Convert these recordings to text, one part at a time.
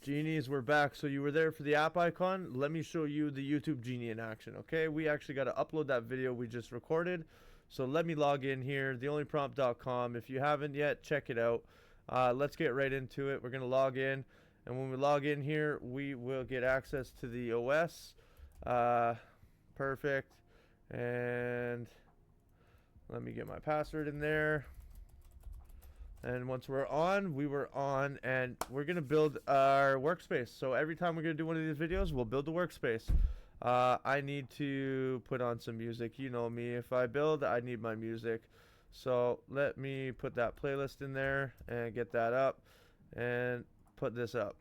Genies, we're back. So you were there for the app icon. Let me show you the YouTube Genie in action, okay? We actually got to upload that video we just recorded. So let me log in here, theonlyprompt.com. If you haven't yet, check it out. Let's get right into it. We're going to log in. And when we log in here, we will get access to the OS. Perfect. And let me get my password in there. And once we're on, we were on, and we're going to build our workspace. So every time we're going to do one of these videos, we'll build the workspace. I need to put on some music. You know me. If I build, I need my music. So let me put that playlist in there and get that up and put this up.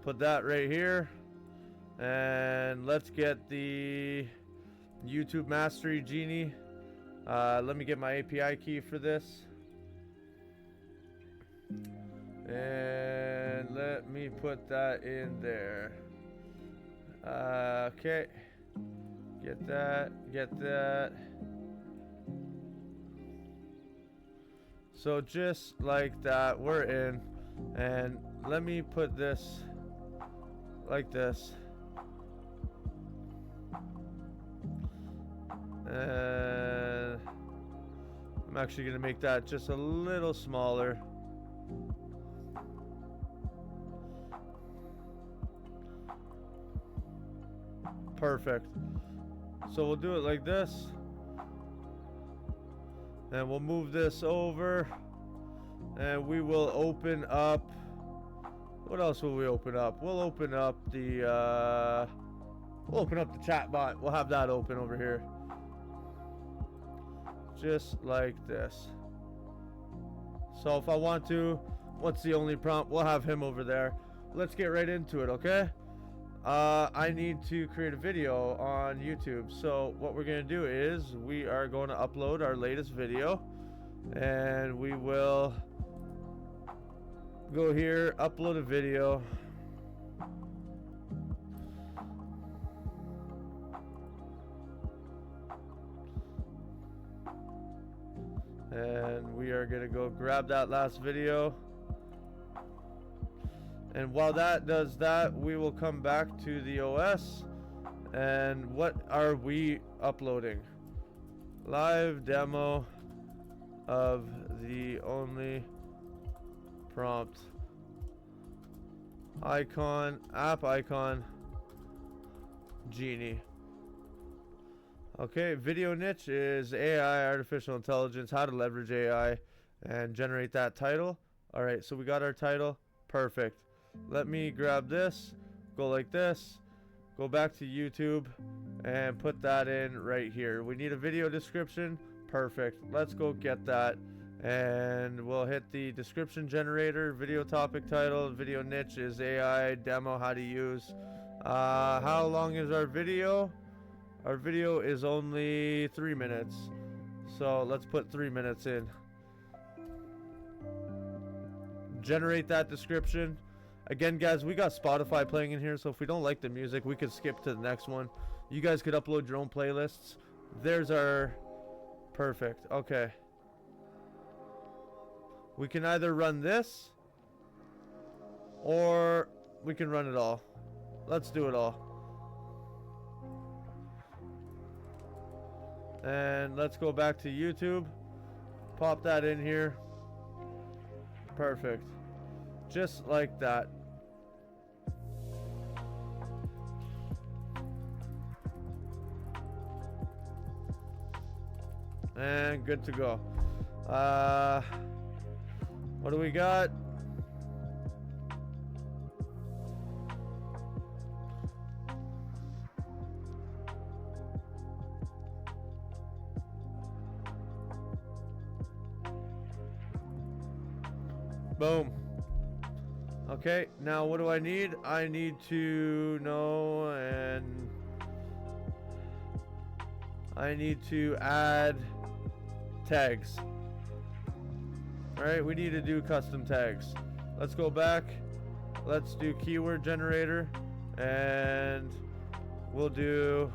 Put that right here. And let's get the YouTube Mastery Genie. Let me get my API key for this. And let me put that in there. Okay. Get that. Get that. So just like that, we're in. And let me put this like this. And I'm actually going to make that just a little smaller. Perfect. So we'll do it like this. And we'll move this over. And we will open up. What else will we open up? We'll open up the chat bot. We'll have that open over here. Just like this. So if I want to, what's the only prompt? We'll have him over there. Let's get right into it, okay? I need to create a video on YouTube. So what we're going to do is we are going to upload our latest video. And we will go here, upload a video. And we are going to go grab that last video. And while that does that, we will come back to the OS. And what are we uploading? Live demo of the only prompt icon, app icon, Genie. Okay, video niche is AI, artificial intelligence, how to leverage AI and generate that title. All right, so we got our title. Perfect. Let me grab this, go like this, go back to YouTube and put that in right here. We need a video description. Perfect. Let's go get that. And we'll hit the description generator, video topic title, video niche is AI, demo, how to use. How long is our video? Our video is only 3 minutes. So let's put 3 minutes in. Generate that description. Again, guys, we got Spotify playing in here, so if we don't like the music, we could skip to the next one. You guys could upload your own playlists. There's our... Perfect. Okay. We can either run this, or we can run it all. Let's do it all. And let's go back to YouTube. Pop that in here. Perfect. Just like that. And good to go. What do we got? Boom. Okay, now what do I need? I need to know, and I need to add tags. Alright, we need to do custom tags. Let's go back. Let's do keyword generator. And we'll do...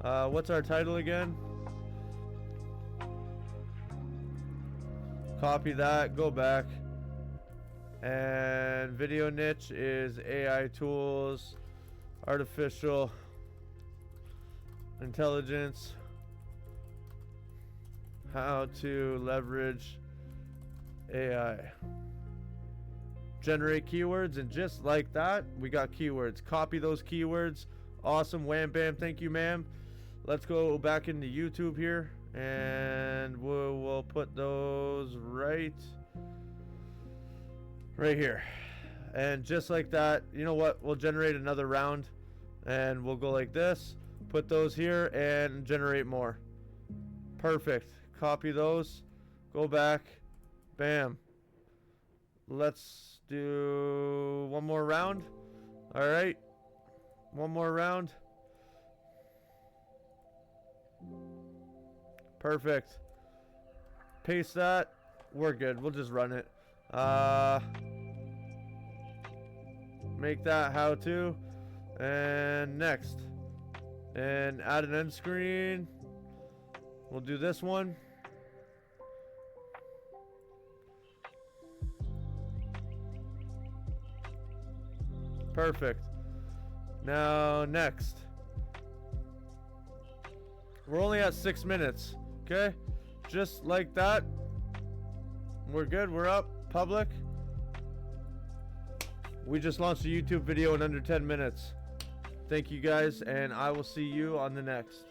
what's our title again? Copy that, go back. And video niche is AI tools, artificial intelligence, how to leverage AI. Generate keywords, and just like that, we got keywords. Copy those keywords. Awesome. Wham bam. Thank you, ma'am. Let's go back into YouTube here, and we'll put those right here. And just like that, you know what? We'll generate another round, and we'll go like this. Put those here and generate more. Perfect. Copy those. Go back. Bam. Let's do one more round. All right. One more round. Perfect. Paste that. We're good. We'll just run it. Make that how to. And next. And add an end screen. We'll do this one. Perfect. Now next. We're only at 6 minutes. Okay? Just like that. We're good. We're up. Public. We just launched a YouTube video in under 10 minutes. Thank you guys, and I will see you on the next.